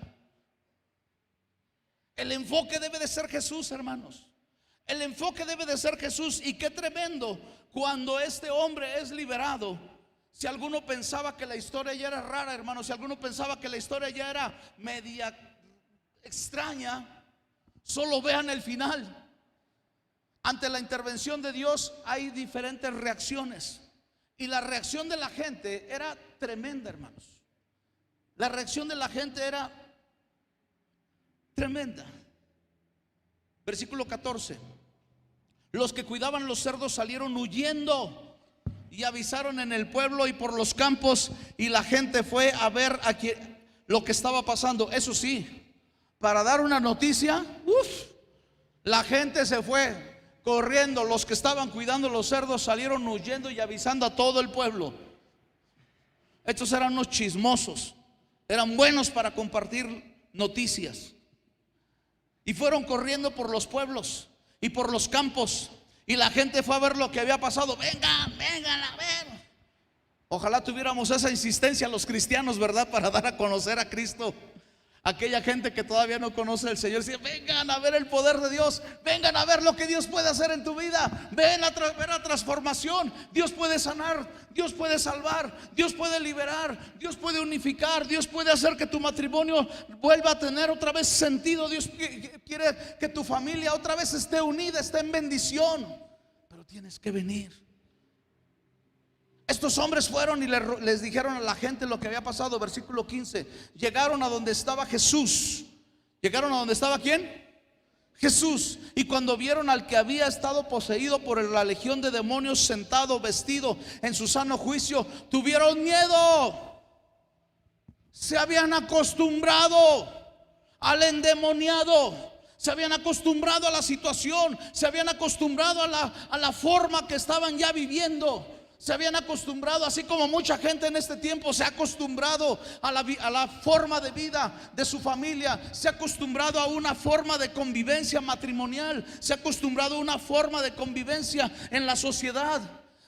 El enfoque debe de ser Jesús, hermanos. El enfoque debe de ser Jesús. Y qué tremendo cuando este hombre es liberado. Si alguno pensaba que la historia ya era rara, hermanos, si alguno pensaba que la historia ya era media extraña, solo vean el final. Ante la intervención de Dios hay diferentes reacciones, y la reacción de la gente era tremenda, hermanos. La reacción de la gente era tremenda. Versículo 14: los que cuidaban los cerdos salieron huyendo y avisaron en el pueblo y por los campos, y la gente fue a ver lo que estaba pasando. Eso sí, para dar una noticia, la gente se fue corriendo. Los que estaban cuidando los cerdos salieron huyendo y avisando a todo el pueblo. Estos eran unos chismosos, eran buenos para compartir noticias, y fueron corriendo por los pueblos y por los campos, y la gente fue a ver lo que había pasado. Vengan a ver. Ojalá tuviéramos esa insistencia los cristianos, ¿verdad? Para dar a conocer a Cristo. Aquella gente que todavía no conoce al Señor, dice: vengan a ver el poder de Dios, vengan a ver lo que Dios puede hacer en tu vida, ven a ver la transformación. Dios puede sanar, Dios puede salvar, Dios puede liberar, Dios puede unificar, Dios puede hacer que tu matrimonio vuelva a tener otra vez sentido. Dios quiere que tu familia otra vez esté unida, esté en bendición, pero tienes que venir. Estos hombres fueron y les dijeron a la gente lo que había pasado. Versículo 15: llegaron a donde estaba Jesús. ¿Llegaron a donde estaba quién? Jesús. Y cuando vieron al que había estado poseído por la legión de demonios sentado, vestido en su sano juicio, tuvieron miedo. Se habían acostumbrado al endemoniado, se habían acostumbrado a la situación, se habían acostumbrado a la forma que estaban ya viviendo. Se habían acostumbrado, así como mucha gente en este tiempo se ha acostumbrado a la forma de vida de su familia, se ha acostumbrado a una forma de convivencia matrimonial, se ha acostumbrado a una forma de convivencia en la sociedad.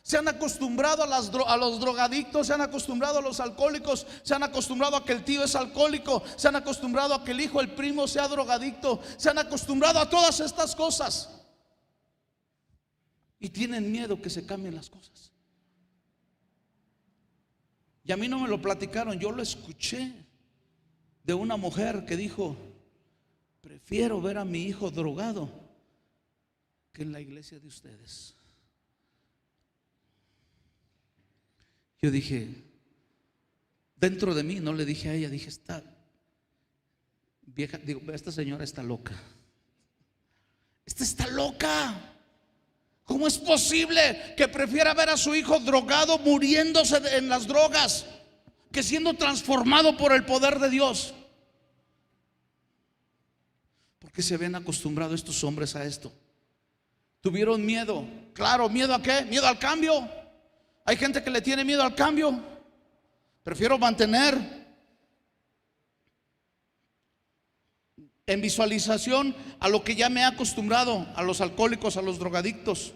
Se han acostumbrado a los drogadictos, se han acostumbrado a los alcohólicos, se han acostumbrado a que el tío es alcohólico, se han acostumbrado a que el hijo, el primo sea drogadicto, se han acostumbrado a todas estas cosas, y tienen miedo que se cambien las cosas. Y a mí no me lo platicaron, yo lo escuché de una mujer que dijo: prefiero ver a mi hijo drogado que en la iglesia de ustedes. Yo dije, dentro de mí, no le dije a ella, dije: esta vieja, digo, esta señora está loca. Esta está loca. ¿Cómo es posible que prefiera ver a su hijo drogado, muriéndose en las drogas, que siendo transformado por el poder de Dios? Porque se habían acostumbrado estos hombres a esto. Tuvieron miedo. Claro, ¿miedo a qué? Miedo al cambio. Hay gente que le tiene miedo al cambio. Prefiero mantener en visualización a lo que ya me he acostumbrado, a los alcohólicos, a los drogadictos.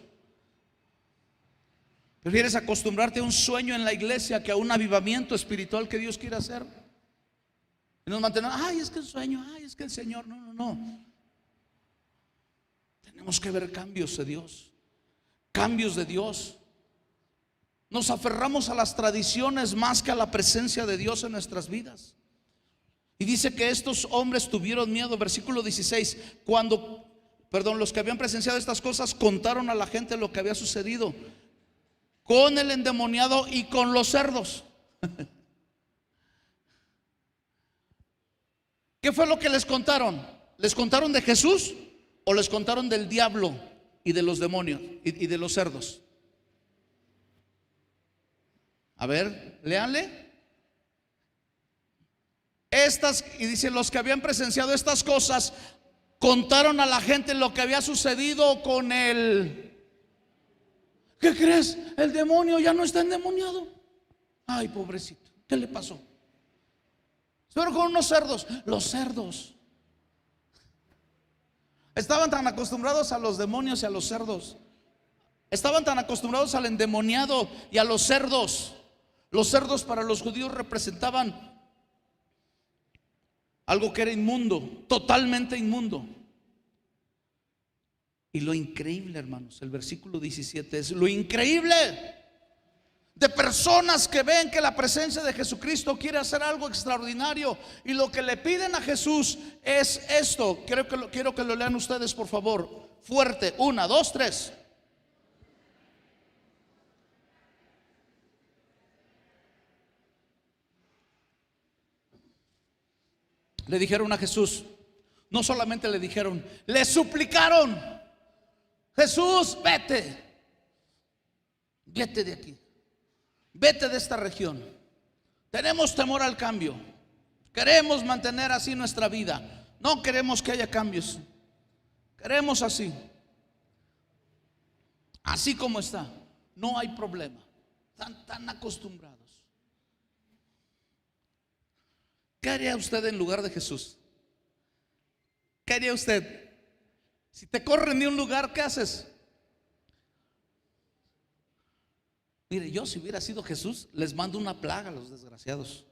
Prefieres acostumbrarte a un sueño en la iglesia que a un avivamiento espiritual que Dios quiere hacer. Y nos mantenemos: ay, es que el sueño, ay, es que el Señor. No. Tenemos que ver cambios de Dios. Cambios de Dios. Nos aferramos a las tradiciones más que a la presencia de Dios en nuestras vidas. Y dice que estos hombres tuvieron miedo. Versículo 16: los que habían presenciado estas cosas contaron a la gente lo que había sucedido. con el endemoniado y con los cerdos. ¿Qué fue lo que les contaron? ¿Les contaron de Jesús o les contaron del diablo y de los demonios y de los cerdos? A ver, léanle. Y dice, los que habían presenciado estas cosas contaron a la gente lo que había sucedido con él. ¿Qué crees? El demonio ya no está endemoniado. Ay, pobrecito, ¿qué le pasó? Pero con unos cerdos. Los cerdos estaban tan acostumbrados a los demonios y a los cerdos. Estaban tan acostumbrados al endemoniado y a los cerdos. Los cerdos para los judíos representaban algo que era inmundo, totalmente inmundo. Y lo increíble, hermanos, el versículo 17 es lo increíble de personas que ven que la presencia de Jesucristo quiere hacer algo extraordinario, y lo que le piden a Jesús es esto. Quiero que lo lean ustedes, por favor, fuerte. 1, 2, 3. Le dijeron a Jesús, no solamente le dijeron, le suplicaron: Jesús, vete de aquí, vete de esta región. Tenemos temor al cambio. Queremos mantener así nuestra vida. No queremos que haya cambios. Queremos así como está. No hay problema. Están tan acostumbrados. ¿Qué haría usted en lugar de Jesús? ¿Qué haría usted? Si te corren de un lugar, ¿qué haces? Mire, yo si hubiera sido Jesús, les mando una plaga a los desgraciados.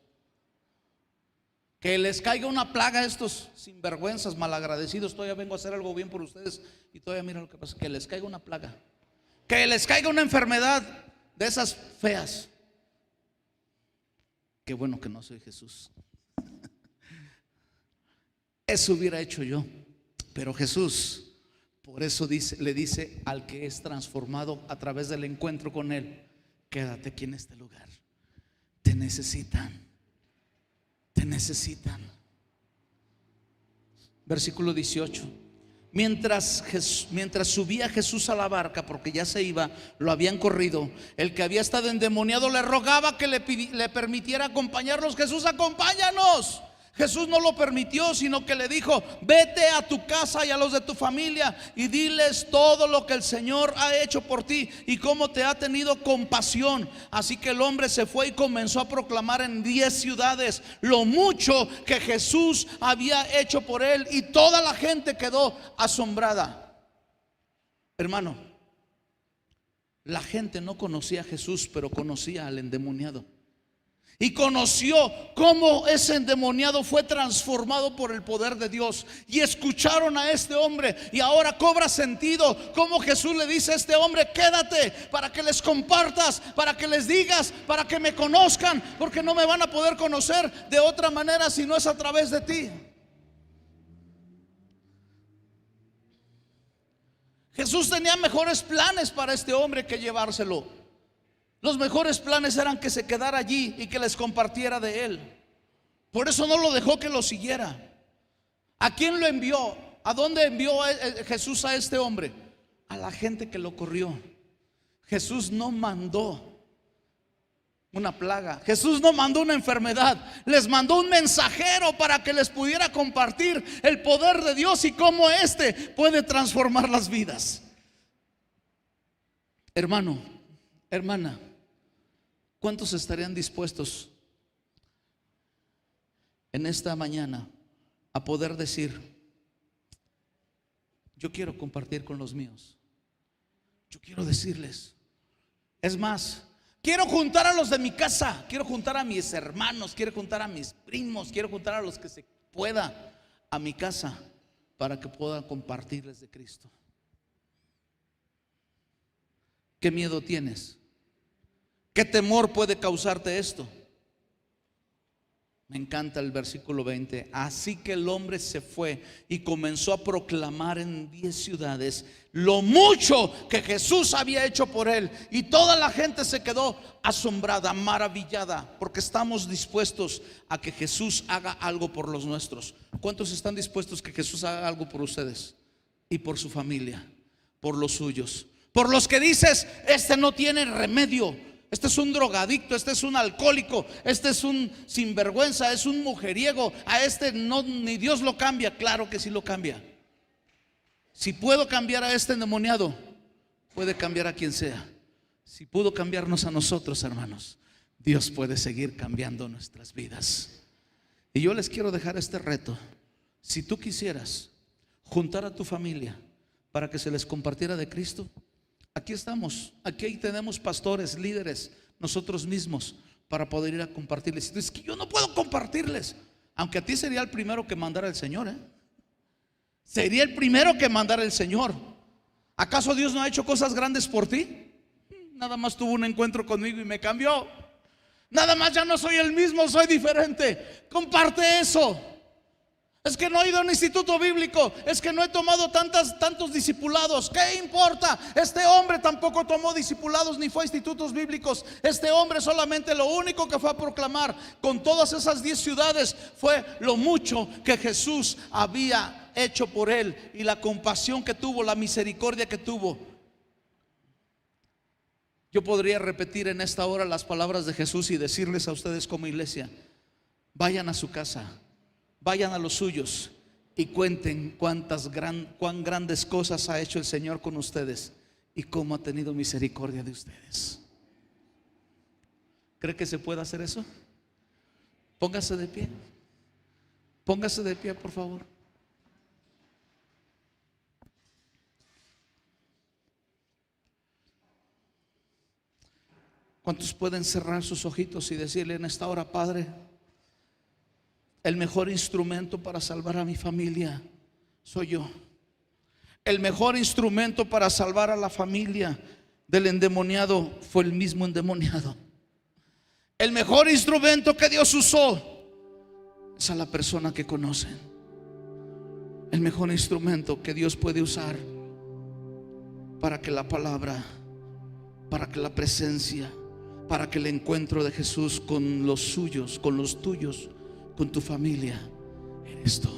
Que les caiga una plaga a estos sinvergüenzas, malagradecidos. Todavía vengo a hacer algo bien por ustedes y todavía miren lo que pasa. Que les caiga una plaga. Que les caiga una enfermedad de esas feas. Qué bueno que no soy Jesús. Eso hubiera hecho yo. Pero Jesús, por eso le dice al que es transformado a través del encuentro con Él: quédate aquí en este lugar. Te necesitan. Te necesitan. Versículo 18. Mientras subía Jesús a la barca, porque ya se iba, lo habían corrido, el que había estado endemoniado le rogaba que le permitiera acompañarlos. Jesús, acompáñanos. Jesús no lo permitió, sino que le dijo: vete a tu casa y a los de tu familia y diles todo lo que el Señor ha hecho por ti y cómo te ha tenido compasión. Así que el hombre se fue y comenzó a proclamar en 10 ciudades lo mucho que Jesús había hecho por él, y toda la gente quedó asombrada. Hermano, la gente no conocía a Jesús, pero conocía al endemoniado. Y conoció cómo ese endemoniado fue transformado por el poder de Dios. Y escucharon a este hombre. Y ahora cobra sentido cómo Jesús le dice a este hombre: quédate para que les compartas, para que les digas, para que me conozcan, porque no me van a poder conocer de otra manera si no es a través de ti. Jesús tenía mejores planes para este hombre que llevárselo. Los mejores planes eran que se quedara allí y que les compartiera de él. Por eso no lo dejó que lo siguiera. ¿A quién lo envió? ¿A dónde envió Jesús a este hombre? A la gente que lo corrió. Jesús no mandó una plaga. Jesús no mandó una enfermedad. Les mandó un mensajero para que les pudiera compartir el poder de Dios y cómo éste puede transformar las vidas. Hermano, hermana, ¿cuántos estarían dispuestos en esta mañana a poder decir: yo quiero compartir con los míos? Yo quiero decirles. Es más, quiero juntar a los de mi casa, quiero juntar a mis hermanos, quiero juntar a mis primos, quiero juntar a los que se pueda a mi casa para que puedan compartirles de Cristo. ¿Qué miedo tienes? ¿Qué temor puede causarte esto? Me encanta el versículo 20. Así que el hombre se fue y comenzó a proclamar en 10 ciudades lo mucho que Jesús había hecho por él. Y toda la gente se quedó asombrada, maravillada, porque estamos dispuestos a que Jesús haga algo por los nuestros. ¿Cuántos están dispuestos que Jesús haga algo por ustedes y por su familia, por los suyos? Por los que dices, este no tiene remedio, este es un drogadicto, este es un alcohólico, este es un sinvergüenza, es un mujeriego, a este no, ni Dios lo cambia. Claro que sí lo cambia. Si puedo cambiar a este endemoniado, puede cambiar a quien sea. Si pudo cambiarnos a nosotros, hermanos, Dios puede seguir cambiando nuestras vidas. Y yo les quiero dejar este reto. Si tú quisieras juntar a tu familia para que se les compartiera de Cristo, aquí estamos, aquí tenemos pastores, líderes, nosotros mismos, para poder ir a compartirles. Y tú dices que yo no puedo compartirles, aunque a ti sería el primero que mandara el Señor, sería el primero que mandara el Señor. ¿Acaso Dios no ha hecho cosas grandes por ti? Nada más tuvo un encuentro conmigo y me cambió. Nada más ya no soy el mismo, soy diferente. Comparte eso. Es que no he ido a un instituto bíblico, es que no he tomado tantos discipulados. ¿Qué importa? Este hombre tampoco tomó discipulados ni fue a institutos bíblicos. Este hombre solamente lo único que fue a proclamar con todas esas 10 ciudades fue lo mucho que Jesús había hecho por él, y la compasión que tuvo, la misericordia que tuvo. Yo podría repetir en esta hora las palabras de Jesús y decirles a ustedes como iglesia: vayan a su casa, vayan a los suyos y cuenten cuán grandes cosas ha hecho el Señor con ustedes y cómo ha tenido misericordia de ustedes. ¿Cree que se puede hacer eso? Póngase de pie. Póngase de pie, por favor. ¿Cuántos pueden cerrar sus ojitos y decirle en esta hora: Padre, el mejor instrumento para salvar a mi familia soy yo? El mejor instrumento para salvar a la familia del endemoniado fue el mismo endemoniado. El mejor instrumento que Dios usó es a la persona que conocen. El mejor instrumento que Dios puede usar para que la palabra, para que la presencia, para que el encuentro de Jesús con los suyos, con los tuyos, con tu familia, eres tú.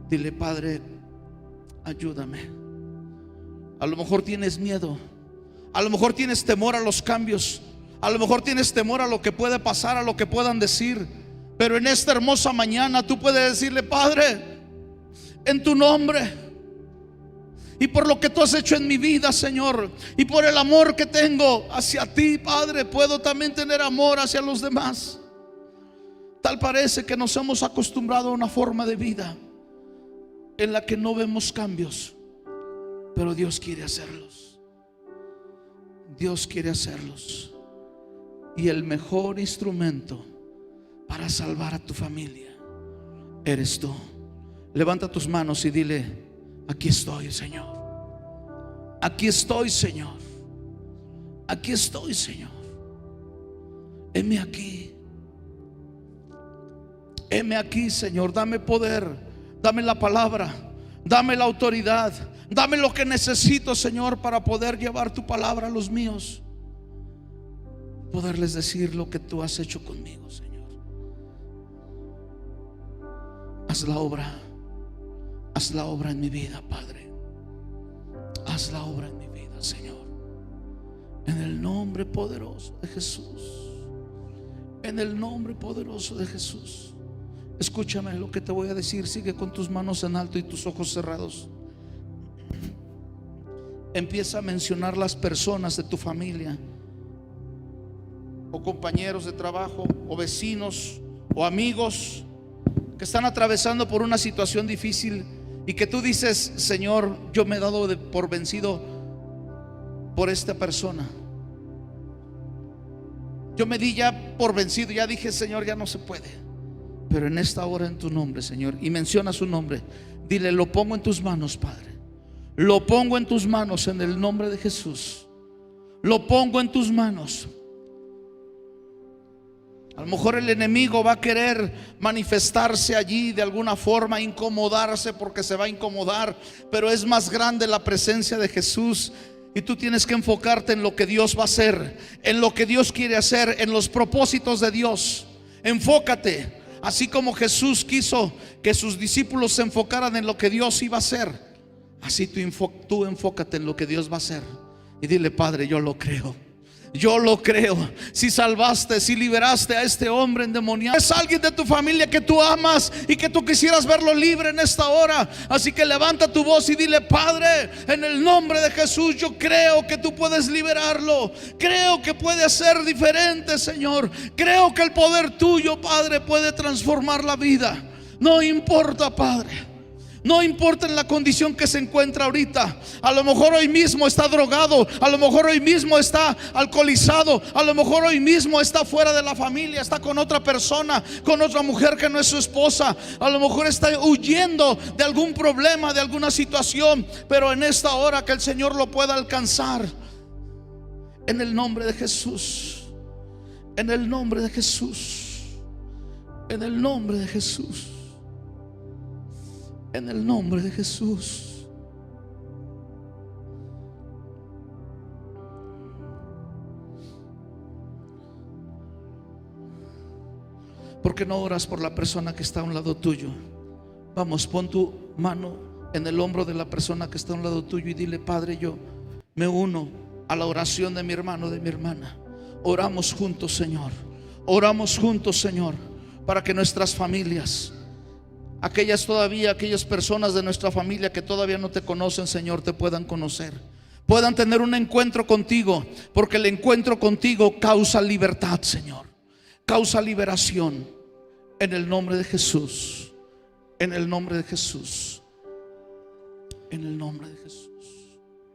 Dile: Padre, ayúdame. A lo mejor tienes miedo, a lo mejor tienes temor a los cambios, a lo mejor tienes temor a lo que puede pasar, a lo que puedan decir. Pero en esta hermosa mañana tú puedes decirle: Padre, en tu nombre y por lo que tú has hecho en mi vida, Señor, y por el amor que tengo hacia ti, Padre, puedo también tener amor hacia los demás. Tal parece que nos hemos acostumbrado a una forma de vida en la que no vemos cambios, pero Dios quiere hacerlos. Dios quiere hacerlos. Y el mejor instrumento para salvar a tu familia eres tú. Levanta tus manos y dile: aquí estoy, Señor. Aquí estoy, Señor. Aquí estoy, Señor. Heme aquí. Heme aquí, Señor. Dame poder, dame la palabra, dame la autoridad, dame lo que necesito, Señor, para poder llevar tu palabra a los míos, poderles decir lo que tú has hecho conmigo, Señor. Haz la obra en mi vida, Padre. Haz la obra en mi vida, Señor. En el nombre poderoso de Jesús. En el nombre poderoso de Jesús. Escúchame lo que te voy a decir. Sigue con tus manos en alto y tus ojos cerrados. Empieza a mencionar las personas de tu familia, o compañeros de trabajo, o vecinos, o amigos que están atravesando por una situación difícil y que tú dices: Señor, yo me he dado por vencido por esta persona. Yo me di ya por vencido, ya dije: Señor, ya no se puede. Pero en esta hora, en tu nombre, Señor, y menciona su nombre, dile: lo pongo en tus manos, Padre. Lo pongo en tus manos en el nombre de Jesús. Lo pongo en tus manos. A lo mejor el enemigo va a querer manifestarse allí de alguna forma, incomodarse porque se va a incomodar, pero es más grande la presencia de Jesús. Y tú tienes que enfocarte en lo que Dios va a hacer, en lo que Dios quiere hacer, en los propósitos de Dios. Enfócate, así como Jesús quiso que sus discípulos se enfocaran en lo que Dios iba a hacer. Así tú enfócate en lo que Dios va a hacer. Y dile: Padre, yo lo creo. Yo lo creo. Si salvaste, si liberaste a este hombre endemoniado, es alguien de tu familia que tú amas y que tú quisieras verlo libre en esta hora. Así que levanta tu voz y dile: Padre, en el nombre de Jesús, yo creo que tú puedes liberarlo. Creo que puede ser diferente, Señor. Creo que el poder tuyo, Padre, puede transformar la vida. No importa, Padre. No importa en la condición que se encuentra ahorita. A lo mejor hoy mismo está drogado, a lo mejor hoy mismo está alcoholizado, a lo mejor hoy mismo está fuera de la familia, está con otra persona, con otra mujer que no es su esposa. A lo mejor está huyendo de algún problema, de alguna situación, pero en esta hora que el Señor lo pueda alcanzar. En el nombre de Jesús. En el nombre de Jesús. En el nombre de Jesús. En el nombre de Jesús. ¿Por qué no oras por la persona que está a un lado tuyo? Vamos, pon tu mano en el hombro de la persona que está a un lado tuyo y dile: Padre, yo me uno a la oración de mi hermano, de mi hermana. Oramos juntos, Señor. Oramos juntos, Señor, para que nuestras familias, aquellas personas de nuestra familia que todavía no te conocen, Señor, te puedan conocer, puedan tener un encuentro contigo, porque el encuentro contigo causa libertad, Señor, causa liberación. En el nombre de Jesús. En el nombre de Jesús. En el nombre de Jesús.